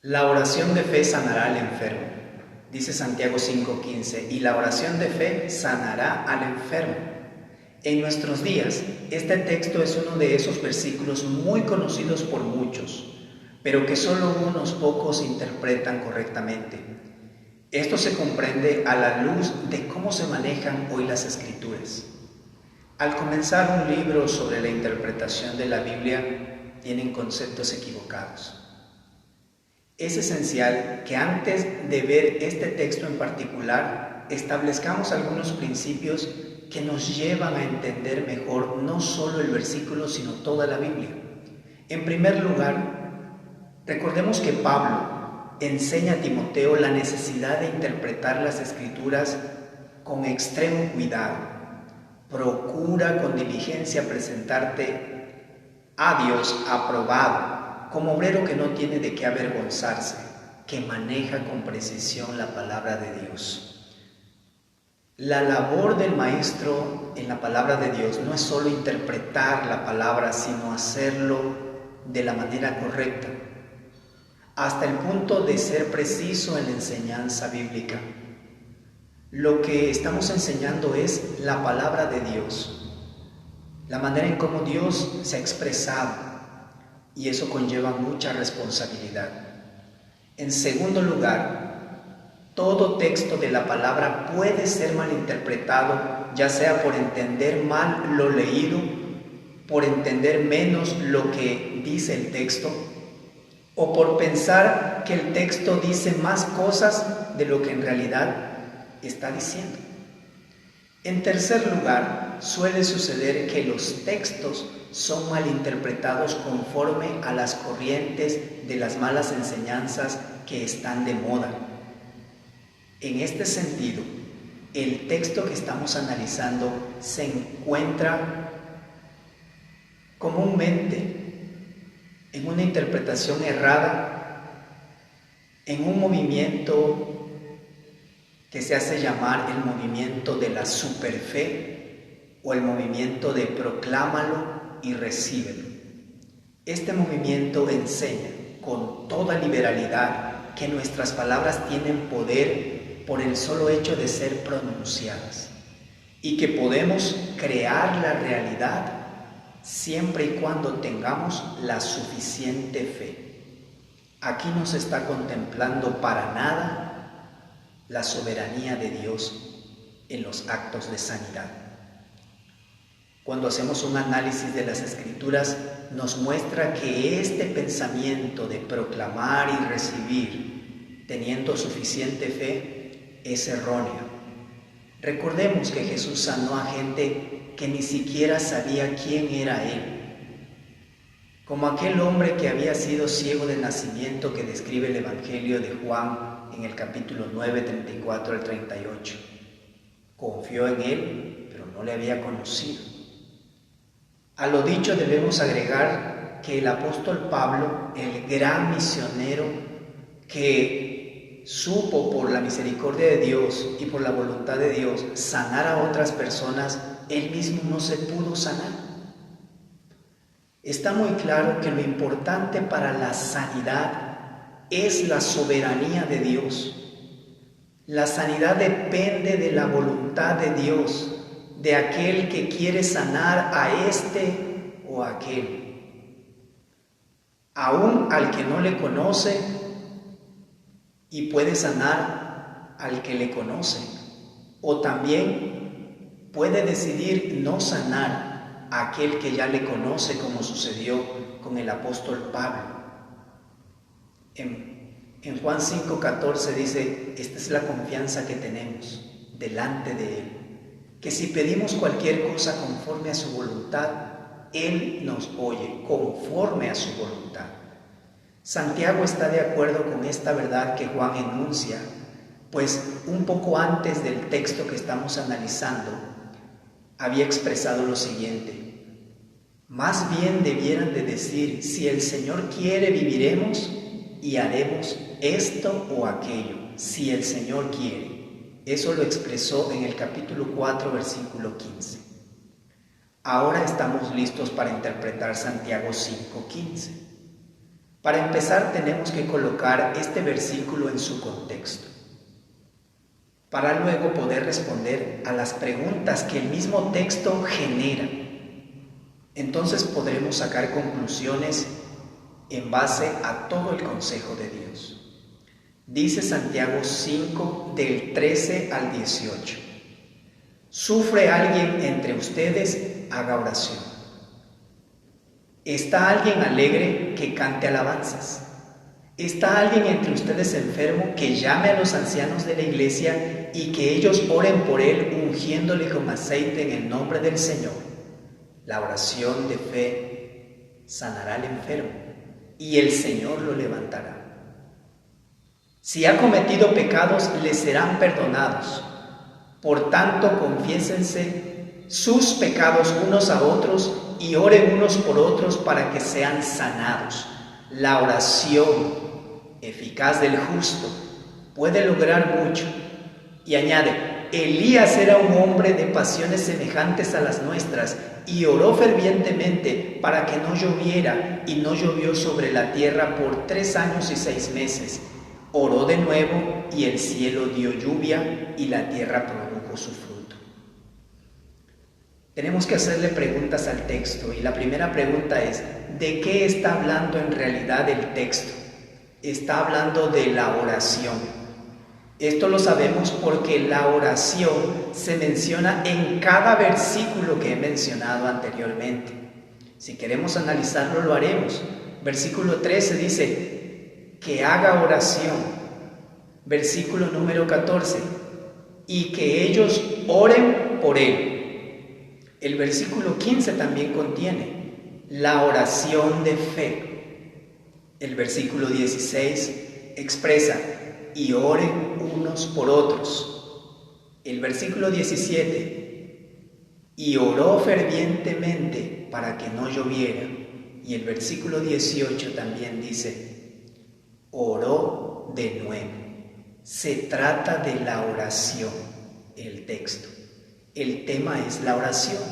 La oración de fe sanará al enfermo, dice Santiago 5:15, y la oración de fe sanará al enfermo. En nuestros días, este texto es uno de esos versículos muy conocidos por muchos, pero que solo unos pocos interpretan correctamente. Esto se comprende a la luz de cómo se manejan hoy las Escrituras. Al comenzar un libro sobre la interpretación de la Biblia, tienen conceptos equivocados. Es esencial que antes de ver este texto en particular, establezcamos algunos principios que nos llevan a entender mejor no solo el versículo, sino toda la Biblia. En primer lugar, recordemos que Pablo enseña a Timoteo la necesidad de interpretar las Escrituras con extremo cuidado. Procura con diligencia presentarte a Dios aprobado, como obrero que no tiene de qué avergonzarse, que maneja con precisión la palabra de Dios. La labor del maestro en la palabra de Dios no es solo interpretar la palabra, sino hacerlo de la manera correcta, hasta el punto de ser preciso en la enseñanza bíblica. Lo que estamos enseñando es la palabra de Dios, la manera en cómo Dios se ha expresado, y eso conlleva mucha responsabilidad. En segundo lugar, todo texto de la palabra puede ser malinterpretado, ya sea por entender mal lo leído, por entender menos lo que dice el texto, o por pensar que el texto dice más cosas de lo que en realidad está diciendo. En tercer lugar, suele suceder que los textos son malinterpretados conforme a las corrientes de las malas enseñanzas que están de moda. En este sentido, el texto que estamos analizando se encuentra comúnmente en una interpretación errada, en un movimiento que se hace llamar el movimiento de la superfe o el movimiento de proclámalo y recíbelo. Este movimiento enseña con toda liberalidad que nuestras palabras tienen poder por el solo hecho de ser pronunciadas y que podemos crear la realidad siempre y cuando tengamos la suficiente fe. Aquí no se está contemplando para nada la soberanía de Dios en los actos de sanidad. Cuando hacemos un análisis de las Escrituras, nos muestra que este pensamiento de proclamar y recibir, teniendo suficiente fe, es erróneo. Recordemos que Jesús sanó a gente que ni siquiera sabía quién era Él, como aquel hombre que había sido ciego de nacimiento que describe el Evangelio de Juan en el capítulo 9, 34 al 38. Confió en Él, pero no le había conocido. A lo dicho debemos agregar que el apóstol Pablo, el gran misionero que supo por la misericordia de Dios y por la voluntad de Dios sanar a otras personas, él mismo no se pudo sanar. Está muy claro que lo importante para la sanidad es la soberanía de Dios. La sanidad depende de la voluntad de Dios, de aquel que quiere sanar a este o a aquel. Aún al que no le conoce, y puede sanar al que le conoce. O también puede decidir no sanar a aquel que ya le conoce, como sucedió con el apóstol Pablo. En Juan 5:14 dice, esta es la confianza que tenemos delante de Él, que si pedimos cualquier cosa conforme a su voluntad, Él nos oye conforme a su voluntad. Santiago está de acuerdo con esta verdad que Juan enuncia, pues un poco antes del texto que estamos analizando, había expresado lo siguiente: más bien debieran de decir, si el Señor quiere viviremos y haremos esto o aquello, si el Señor quiere. Eso lo expresó en el capítulo 4, versículo 15. Ahora estamos listos para interpretar Santiago 5:15. Para empezar, tenemos que colocar este versículo en su contexto, para luego poder responder a las preguntas que el mismo texto genera. Entonces podremos sacar conclusiones en base a todo el consejo de Dios. Dice Santiago 5, del 13 al 18. ¿Sufre alguien entre ustedes? Haga oración. ¿Está alguien alegre? Que cante alabanzas. ¿Está alguien entre ustedes enfermo? Que llame a los ancianos de la iglesia y que ellos oren por él, ungiéndole con aceite en el nombre del Señor. La oración de fe sanará al enfermo y el Señor lo levantará. Si ha cometido pecados, le serán perdonados. Por tanto, confiésense sus pecados unos a otros y oren unos por otros para que sean sanados. La oración eficaz del justo puede lograr mucho. Y añade, Elías era un hombre de pasiones semejantes a las nuestras y oró fervientemente para que no lloviera, y no llovió sobre la tierra por 3 años y 6 meses. Oró de nuevo y el cielo dio lluvia y la tierra produjo su fruto. Tenemos que hacerle preguntas al texto, y la primera pregunta es, ¿de qué está hablando en realidad el texto? Está hablando de la oración. Esto lo sabemos porque la oración se menciona en cada versículo que he mencionado anteriormente. Si queremos analizarlo, lo haremos. Versículo 13 dice, que haga oración. Versículo número 14, y que ellos oren por él. El versículo 15 también contiene la oración de fe. El versículo 16 expresa, y oren unos por otros. El versículo 17, y oró fervientemente para que no lloviera. Y el versículo 18 también dice, oró de nuevo. Se trata de la oración, el texto. El tema es la oración,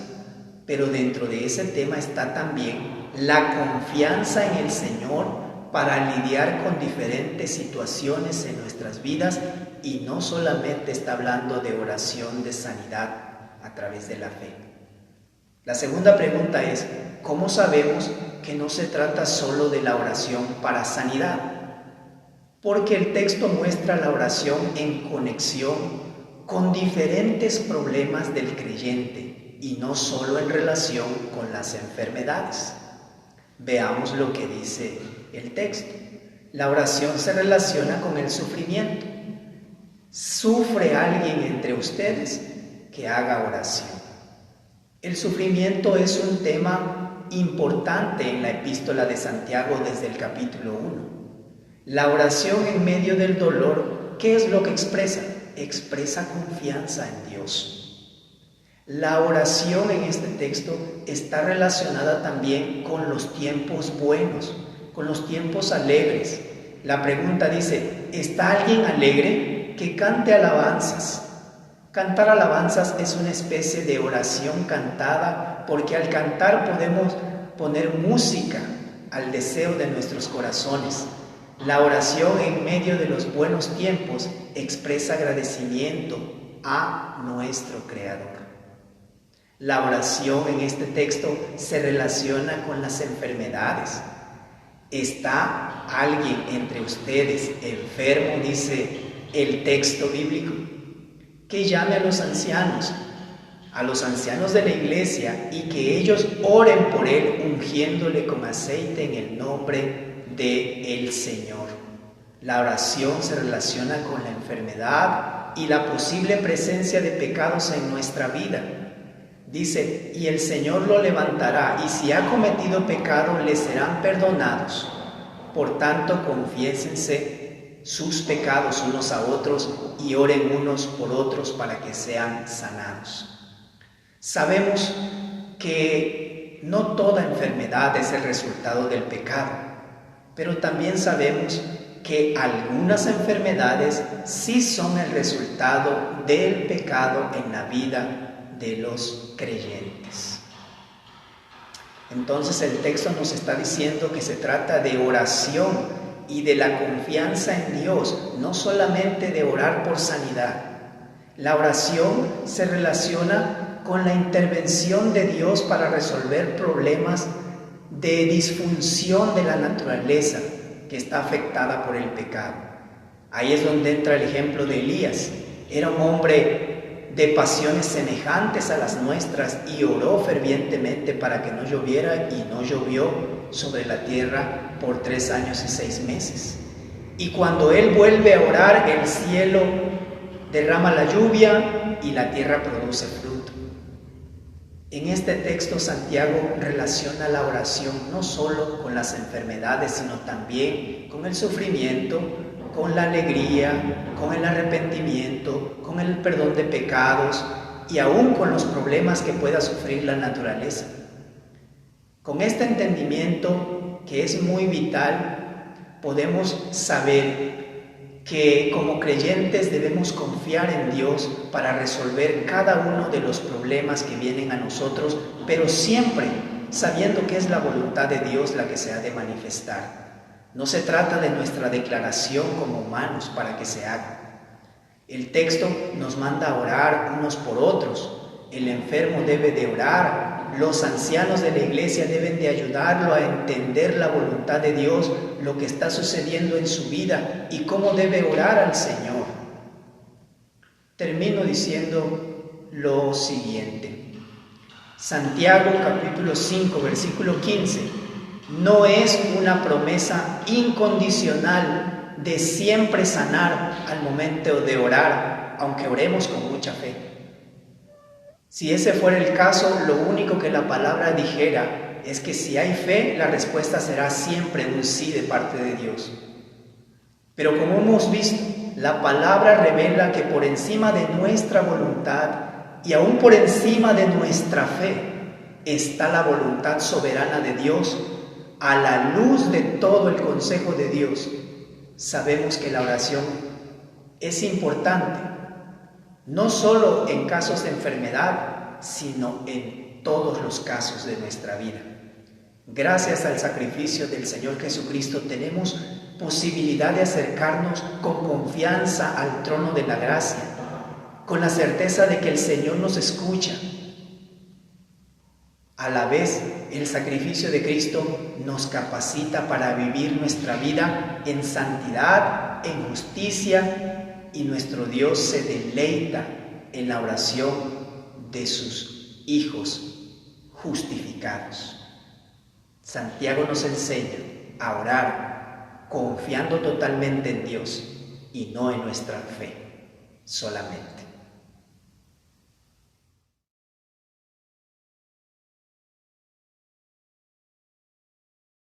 pero dentro de ese tema está también la confianza en el Señor para lidiar con diferentes situaciones en nuestras vidas, y no solamente está hablando de oración de sanidad a través de la fe. La segunda pregunta es, ¿cómo sabemos que no se trata solo de la oración para sanidad? Porque el texto muestra la oración en conexión con diferentes problemas del creyente y no solo en relación con las enfermedades. Veamos lo que dice el texto. La oración se relaciona con el sufrimiento. ¿Sufre alguien entre ustedes? Que haga oración. El sufrimiento es un tema importante en la epístola de Santiago desde el capítulo 1. La oración en medio del dolor, ¿qué es lo que expresa? Expresa confianza en Dios. La oración en este texto está relacionada también con los tiempos buenos, con los tiempos alegres. La pregunta dice, ¿está alguien alegre? Que cante alabanzas. Cantar alabanzas es una especie de oración cantada, porque al cantar podemos poner música al deseo de nuestros corazones. La oración en medio de los buenos tiempos expresa agradecimiento a nuestro Creador. La oración en este texto se relaciona con las enfermedades. ¿Está alguien entre ustedes enfermo? Dice el texto bíblico. Que llame a los ancianos de la iglesia, y que ellos oren por él, ungiéndole con aceite en el nombre del Señor. La oración se relaciona con la enfermedad y la posible presencia de pecados en nuestra vida. Dice, y el Señor lo levantará, y si ha cometido pecado, le serán perdonados. Por tanto, confiésense sus pecados unos a otros y oren unos por otros para que sean sanados. Sabemos que no toda enfermedad es el resultado del pecado, pero también sabemos que algunas enfermedades sí son el resultado del pecado en la vida de los creyentes. Entonces el texto nos está diciendo que se trata de oración y de la confianza en Dios, no solamente de orar por sanidad. La oración se relaciona con la intervención de Dios para resolver problemas de disfunción de la naturaleza que está afectada por el pecado. Ahí es donde entra el ejemplo de Elías. Era un hombre de pasiones semejantes a las nuestras y oró fervientemente para que no lloviera, y no llovió sobre la tierra por 3 años y 6 meses. Y cuando él vuelve a orar, el cielo derrama la lluvia y la tierra produce fruto. En este texto Santiago relaciona la oración no solo con las enfermedades, sino también con el sufrimiento, con la alegría, con el arrepentimiento, con el perdón de pecados y aún con los problemas que pueda sufrir la naturaleza. Con este entendimiento, que es muy vital, podemos saber que como creyentes debemos confiar en Dios para resolver cada uno de los problemas que vienen a nosotros, pero siempre sabiendo que es la voluntad de Dios la que se ha de manifestar. No se trata de nuestra declaración como humanos para que se haga. El texto nos manda a orar unos por otros. El enfermo debe de orar. Los ancianos de la iglesia deben de ayudarlo a entender la voluntad de Dios, lo que está sucediendo en su vida y cómo debe orar al Señor. Termino diciendo lo siguiente. Santiago capítulo 5, versículo 15, no es una promesa incondicional de siempre sanar al momento de orar, aunque oremos con mucha fe. Si ese fuera el caso, lo único que la palabra dijera es que si hay fe, la respuesta será siempre un sí de parte de Dios. Pero como hemos visto, la palabra revela que por encima de nuestra voluntad y aún por encima de nuestra fe está la voluntad soberana de Dios. A la luz de todo el consejo de Dios, sabemos que la oración es importante. No solo en casos de enfermedad, sino en todos los casos de nuestra vida. Gracias al sacrificio del Señor Jesucristo tenemos posibilidad de acercarnos con confianza al trono de la gracia, con la certeza de que el Señor nos escucha. A la vez, el sacrificio de Cristo nos capacita para vivir nuestra vida en santidad, en justicia, y nuestro Dios se deleita en la oración de sus hijos justificados. Santiago nos enseña a orar confiando totalmente en Dios y no en nuestra fe solamente.